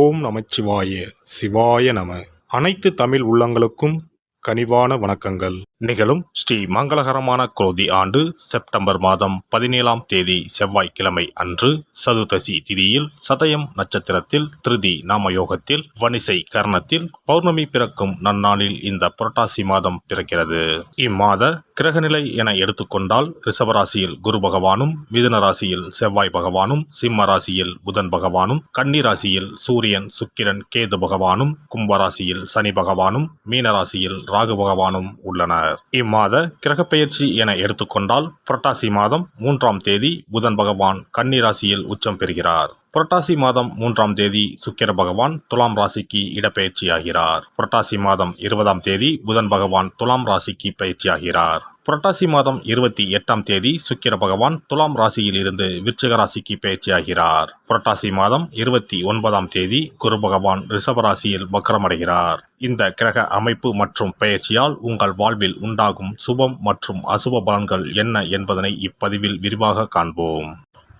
ஓம் நமச்சிவாய சிவாய நம. அனைத்து தமிழ் உள்ளங்களுக்கும் கனிவான வணக்கங்கள். நிகழும் ஸ்ரீ மங்களகரமான குரோதி ஆண்டு செப்டம்பர் மாதம் 17ஆம் தேதி செவ்வாய்க்கிழமை அன்று சதுர்தசி திதியில் சதயம் நட்சத்திரத்தில் திருதி நாமயோகத்தில் வணிசை கரணத்தில் பௌர்ணமி பிறக்கும் நன்னாளில் இந்த புரட்டாசி மாதம் பிறக்கிறது. இம்மாத கிரகநிலை என எடுத்துக்கொண்டால் ரிஷபராசியில் குரு பகவானும், மிதுன ராசியில் செவ்வாய் பகவானும், சிம்ம ராசியில் புதன் பகவானும், கன்னி ராசியில் சூரியன் சுக்கிரன் கேது பகவானும், கும்பராசியில் சனி பகவானும், மீனராசியில் ராகு பகவானும் உள்ளனர். இம்மாத கிரகப்பெயர்ச்சி என எடுத்துக்கொண்டால் புரட்டாசி மாதம் 3ஆம் தேதி புதன் பகவான் கன்னி ராசியில் உச்சம் பெறுகிறார். புரட்டாசி மாதம் 3ஆம் தேதி சுக்கிர பகவான் துலாம் ராசிக்கு இடப்பெயர்ச்சியாகிறார். புரட்டாசி மாதம் 20ஆம் தேதி புதன் பகவான் துலாம் ராசிக்கு பயிற்சியாகிறார். புரட்டாசி மாதம் 28ஆம் தேதி சுக்கிர பகவான் துலாம் ராசியில் இருந்து விருச்சிக ராசிக்கு பயிற்சியாகிறார். புரட்டாசி மாதம் 29ஆம் தேதி குரு பகவான் ரிஷப ராசியில் வக்ரமடைகிறார். இந்த கிரக அமைப்பு மற்றும் பெயர்ச்சியால் உங்கள் வாழ்வில் உண்டாகும் சுபம் மற்றும் அசுப பலன்கள் என்ன என்பதனை இப்பதிவில் விரிவாக காண்போம்.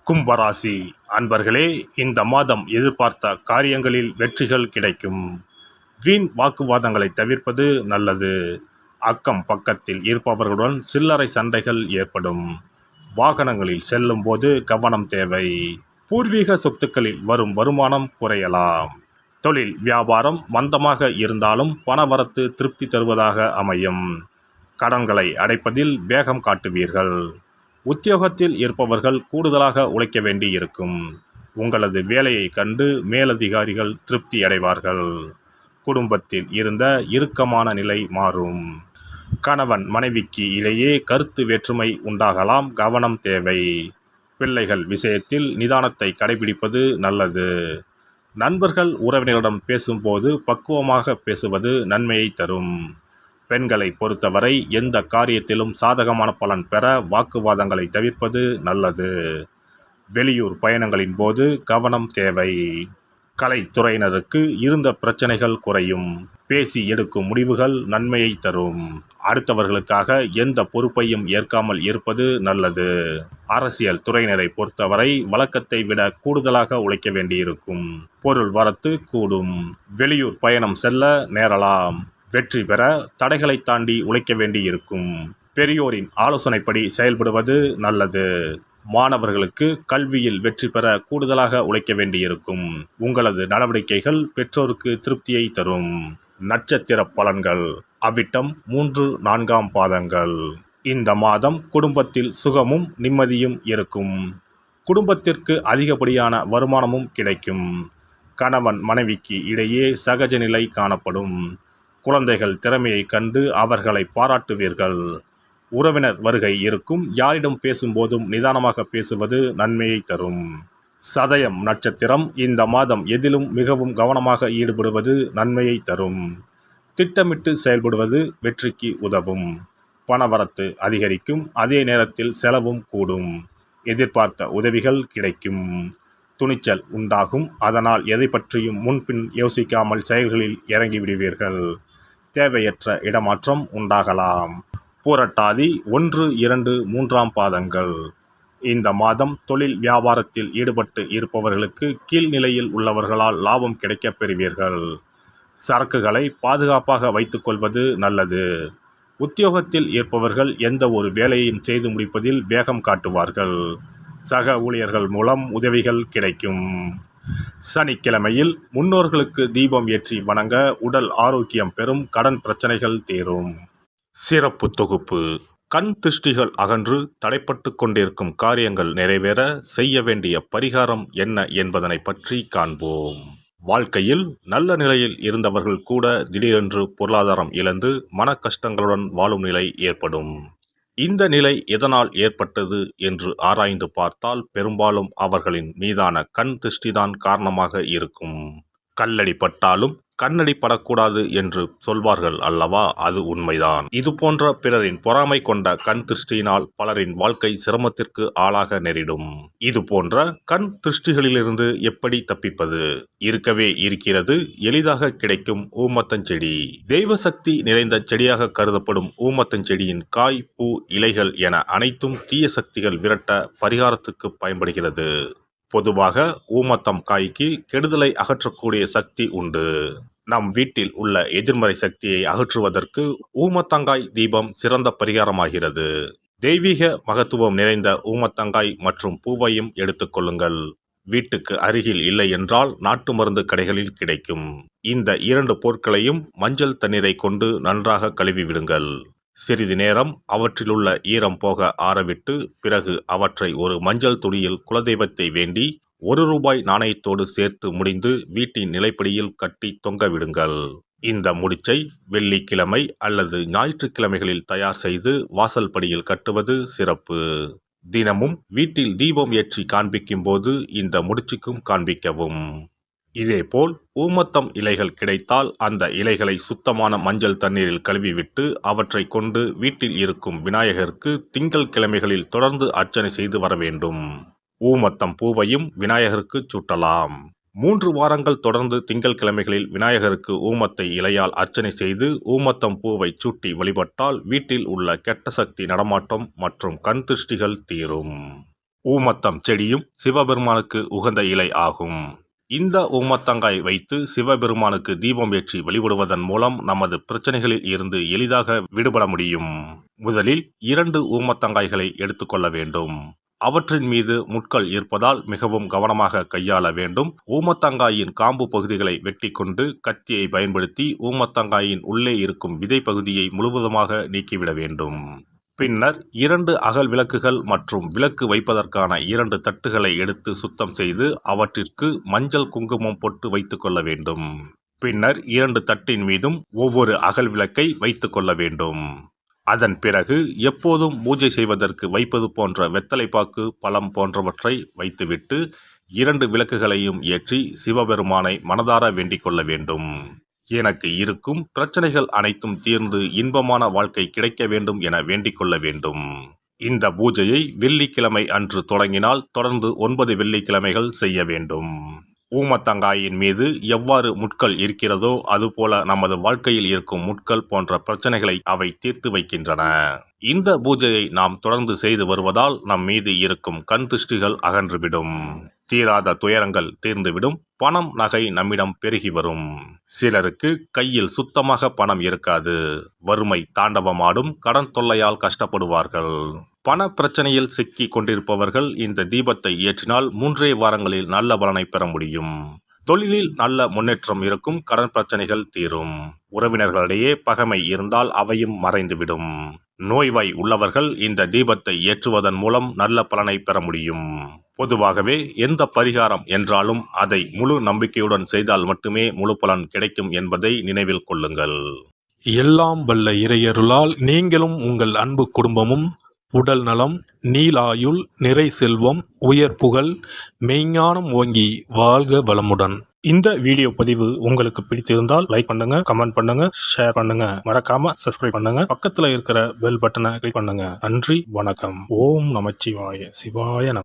கும்பராசி அன்பர்களே, இந்த மாதம் எதிர்பார்த்த காரியங்களில் வெற்றிகள் கிடைக்கும். வீண் வாக்குவாதங்களை தவிர்ப்பது நல்லது. அக்கம் பக்கத்தில் இருப்பவர்களுடன் சில்லறை சண்டைகள் ஏற்படும். வாகனங்களில் செல்லும் போது கவனம் தேவை. பூர்வீக சொத்துக்களில் வரும் வருமானம் குறையலாம். தொழில் வியாபாரம் மந்தமாக இருந்தாலும் பணவரத்து திருப்தி தருவதாக அமையும். கடன்களை அடைப்பதில் வேகம் காட்டுவீர்கள். உத்தியோகத்தில் இருப்பவர்கள் கூடுதலாக உழைக்க வேண்டி இருக்கும். உங்களது வேலையை கண்டு மேலதிகாரிகள் திருப்தி அடைவார்கள். குடும்பத்தில் இருந்த இறுக்கமான நிலை மாறும். கணவன் மனைவிக்கு இடையே கருத்து வேற்றுமை உண்டாகலாம். கவனம் தேவை. பிள்ளைகள் விஷயத்தில் நிதானத்தை கடைபிடிப்பது நல்லது. நண்பர்கள் உறவினரிடம் பேசும்போது பக்குவமாக பேசுவது நன்மையை தரும். பெண்களை பொறுத்தவரை எந்த காரியத்திலும் சாதகமான பலன் பெற வாக்குவாதங்களை தவிர்ப்பது நல்லது. வெளியூர் பயணங்களின் போது கவனம் தேவை. கலைத்துறையினருக்கு இருந்த பிரச்சனைகள் குறையும். பேசி எடுக்கும் முடிவுகள் நன்மையை தரும். அடுத்தவர்களுக்காக எந்த பொறுப்பையும் ஏற்காமல் இருப்பது நல்லது. அரசியல் துறையினரை பொறுத்தவரை வழக்கத்தை விட கூடுதலாக உழைக்க வேண்டியிருக்கும். பொருள் வரத்து கூடும். வெளியூர் பயணம் செல்ல நேரலாம். வெற்றி பெற தடைகளை தாண்டி உழைக்க வேண்டியிருக்கும். பெரியோரின் ஆலோசனைப்படி செயல்படுவது நல்லது. மாணவர்களுக்கு கல்வியில் வெற்றி பெற கூடுதலாக உழைக்க வேண்டியிருக்கும். உங்களது நடவடிக்கைகள் பெற்றோருக்கு திருப்தியை தரும். நட்சத்திர பலன்கள் அவிட்டம் 3, 4ஆம் பாதங்கள். இந்த மாதம் குடும்பத்தில் சுகமும் நிம்மதியும் இருக்கும். குடும்பத்திற்கு அதிகப்படியான வருமானமும் கிடைக்கும். கணவன் மனைவிக்கு இடையே சகஜ நிலை காணப்படும். குழந்தைகள் திறமையை கண்டு அவர்களை பாராட்டுவீர்கள். உறவினர் வருகை இருக்கும். யாரிடம் பேசும்போதும் நிதானமாக பேசுவது நன்மையை தரும். சதயம் நட்சத்திரம் இந்த மாதம் எதிலும் மிகவும் கவனமாக ஈடுபடுவது நன்மையை தரும். திட்டமிட்டு செயல்படுவது வெற்றிக்கு உதவும். பணவரத்து அதிகரிக்கும். அதே நேரத்தில் செலவும் கூடும். எதிர்பார்த்த உதவிகள் கிடைக்கும். துணிச்சல் உண்டாகும். அதனால் எதை பற்றியும் முன்பின் யோசிக்காமல் செயல்களில் இறங்கிவிடுவீர்கள். தேவையற்ற இடமாற்றம் உண்டாகலாம். பூரட்டாதி 1, 2, 3ஆம் பாதங்கள். இந்த மாதம் தொழில் வியாபாரத்தில் ஈடுபட்டு இருப்பவர்களுக்கு கீழ்நிலையில் உள்ளவர்களால் லாபம் கிடைக்கப் பெறுவீர்கள். சரக்குகளை பாதுகாப்பாக வைத்துக்கொள்வது நல்லது. உத்தியோகத்தில் இருப்பவர்கள் எந்த ஒரு வேலையையும் செய்து முடிப்பதில் வேகம் காட்டுவார்கள். சக ஊழியர்கள் மூலம் உதவிகள் கிடைக்கும். சனிக்கிழமையில் முன்னோர்களுக்கு தீபம் ஏற்றி வணங்க உடல் ஆரோக்கியம் பெறும். கடன் பிரச்சனைகள் தீரும். சிறப்பு தொகுப்பு. கண் திருஷ்டிகள் அகன்று தடைப்பட்டு கொண்டிருக்கும் காரியங்கள் நிறைவேற செய்ய வேண்டிய பரிகாரம் என்ன என்பதனை பற்றி காண்போம். வாழ்க்கையில் நல்ல நிலையில் இருந்தவர்கள் கூட திடீரென்று பொருளாதாரம் இழந்து மன கஷ்டங்களுடன் வாழும் நிலை ஏற்படும். இந்த நிலை எதனால் ஏற்பட்டது என்று ஆராய்ந்து பார்த்தால் பெரும்பாலும் அவர்களின் மீதான கண் திருஷ்டிதான் காரணமாக இருக்கும். கல்லடி பட்டாலும் கண்ணடி படக்கூடாது என்று சொல்வார்கள் அல்லவா, அது உண்மைதான். இது போன்ற பிறரின் பொறாமை கொண்ட கண் திருஷ்டியினால் பலரின் வாழ்க்கை சிரமத்திற்கு ஆளாக நேரிடும். இது போன்ற கண் திருஷ்டிகளிலிருந்து எப்படி தப்பிப்பது? இருக்கவே இருக்கிறது எளிதாக கிடைக்கும் ஊமத்தஞ்செடி. தெய்வ சக்தி நிறைந்த செடியாக கருதப்படும் ஊமத்தஞ்செடியின் காய், பூ, இலைகள் என அனைத்தும் தீய சக்திகள் விரட்ட பரிகாரத்துக்கு பயன்படுகிறது. பொதுவாக ஊமத்தம் காய்க்கு கெடுதலை அகற்றக்கூடிய சக்தி உண்டு. நம் வீட்டில் உள்ள எதிர்மறை சக்தியை அகற்றுவதற்கு ஊமத்தங்காய் தீபம் சிறந்த பரிகாரமாகிறது. தெய்வீக மகத்துவம் நிறைந்த ஊமத்தங்காய் மற்றும் பூவையும் எடுத்துக்கொள்ளுங்கள். வீட்டுக்கு அருகில் இல்லை என்றால் நாட்டு மருந்து கடைகளில் கிடைக்கும். இந்த 2 பொருட்களையும் மஞ்சள் தண்ணீரை கொண்டு நன்றாக கழுவி விடுங்கள். சிறிது நேரம் அவற்றிலுள்ள ஈரம் போக ஆறவிட்டு பிறகு அவற்றை ஒரு மஞ்சள் துணியில் குலதெய்வத்தை வேண்டி ₹1 நாணயத்தோடு சேர்த்து முடிந்து வீட்டின் நிலைப்படியில் கட்டி தொங்க விடுங்கள். இந்த முடிச்சை வெள்ளிக்கிழமை அல்லது ஞாயிற்றுக்கிழமைகளில் தயார் செய்து வாசல் படியில் கட்டுவது சிறப்பு. தினமும் வீட்டில் தீபம் ஏற்றி காண்பிக்கும் போது இந்த முடிச்சுக்கும் காண்பிக்கவும். இதேபோல் ஊமத்தம் இலைகள் கிடைத்தால் அந்த இலைகளை சுத்தமான மஞ்சள் தண்ணீரில் கழுவிவிட்டு அவற்றை கொண்டு வீட்டில் இருக்கும் விநாயகருக்கு திங்கள் கிழமைகளில் தொடர்ந்து அர்ச்சனை செய்து வர வேண்டும். ஊமத்தம் பூவையும் விநாயகருக்கு சூட்டலாம். 3 வாரங்கள் தொடர்ந்து திங்கள் கிழமைகளில் விநாயகருக்கு ஊமத்தை இலையால் அர்ச்சனை செய்து ஊமத்தம் பூவை சூட்டி வழிபட்டால் வீட்டில் உள்ள கெட்ட சக்தி நடமாட்டம் மற்றும் கண் திருஷ்டிகள் தீரும். ஊமத்தம் செடியும் சிவபெருமானுக்கு உகந்த இலை ஆகும். இந்த ஊமத்தங்காய் வைத்து சிவபெருமானுக்கு தீபம் ஏற்றி வழிபடுவதன் மூலம் நமது பிரச்சனைகளில் இருந்து எளிதாக விடுபட முடியும். முதலில் 2 ஊமத்தங்காய்களை எடுத்துக்கொள்ள வேண்டும். அவற்றின் மீது முட்கள் இருப்பதால் மிகவும் கவனமாக கையாள வேண்டும். ஊமத்தங்காயின் காம்பு பகுதிகளை வெட்டி கொண்டு கத்தியை பயன்படுத்தி ஊமத்தங்காயின் உள்ளே இருக்கும் விதை பகுதியை முழுவதுமாக நீக்கிவிட வேண்டும். பின்னர் 2 அகல் விளக்குகள் மற்றும் விளக்கு வைப்பதற்கான 2 தட்டுகளை எடுத்து சுத்தம் செய்து அவற்றிற்கு மஞ்சள் குங்குமம் போட்டு வைத்துக் கொள்ள வேண்டும். பின்னர் 2 தட்டின் மீதும் ஒவ்வொரு அகல் விளக்கை வைத்துக் கொள்ள வேண்டும். அதன் பிறகு எப்போதும் பூஜை செய்வதற்கு வைப்பது போன்ற வெத்தலைப்பாக்கு, பழம் போன்றவற்றை வைத்துவிட்டு 2 விளக்குகளையும் ஏற்றி சிவபெருமானை மனதார வேண்டிக் கொள்ள வேண்டும். எனக்கு இருக்கும் பிரச்சனைகள் அனைத்தும் தீர்ந்து இன்பமான வாழ்க்கை கிடைக்க வேண்டும் என வேண்டிக் கொள்ள வேண்டும். இந்த பூஜையை வெள்ளிக்கிழமை அன்று தொடங்கினால் தொடர்ந்து 9 வெள்ளிக்கிழமைகள் செய்ய வேண்டும். ஊமத்தங்காயின் மீது எவ்வாறு முட்கள் இருக்கிறதோ அதுபோல நமது வாழ்க்கையில் இருக்கும் முட்கள் போன்ற பிரச்சனைகளை அவை தீர்த்து வைக்கின்றன. இந்த பூஜையை நாம் தொடர்ந்து செய்து வருவதால் நம் மீது இருக்கும் கண் திருஷ்டிகள் அகன்றுவிடும். தீராத துயரங்கள் தீர்ந்துவிடும். பணம், நகை நம்மிடம் பெருகி வரும். சிலருக்கு கையில் சுத்தமாக பணம் இருக்காது. வறுமை தாண்டவமாடும். கடன் தொல்லையால் கஷ்டப்படுவார்கள். பண பிரச்சனையில் சிக்கி கொண்டிருப்பவர்கள் இந்த தீபத்தை ஏற்றினால் 3 வாரங்களில் நல்ல பலனை பெற முடியும். தொழிலில் நல்ல முன்னேற்றம் இருக்கும். கடன் பிரச்சனைகள் தீரும். உறவினர்களிடையே பகைமை இருந்தால் அவையும் மறைந்துவிடும். நோய்வாய் உள்ளவர்கள் இந்த தீபத்தை ஏற்றுவதன் மூலம் நல்ல பலனை பெற முடியும். பொதுவாகவே எந்த பரிகாரம் என்றாலும் அதை முழு நம்பிக்கையுடன் செய்தால் மட்டுமே முழு பலன் கிடைக்கும் என்பதை நினைவில் கொள்ளுங்கள். எல்லாம் வல்ல இறையருளால் நீங்களும் உங்கள் அன்பு குடும்பமும் உடல் நலம், நீலாயுள், நிறை செல்வம், உயர் புகழ், மெய்ஞானம் ஓங்கி வாழ்க வளமுடன். இந்த வீடியோ பதிவு உங்களுக்கு பிடித்திருந்தால் லைக் பண்ணுங்க, கமெண்ட் பண்ணுங்க, ஷேர் பண்ணுங்க. மறக்காம சப்ஸ்கிரைப் பண்ணுங்க. பக்கத்துல இருக்கிற பெல் பட்டனை கிளிக் பண்ணுங்க. நன்றி, வணக்கம். ஓம் நமச்சிவாய. சிவாய நம.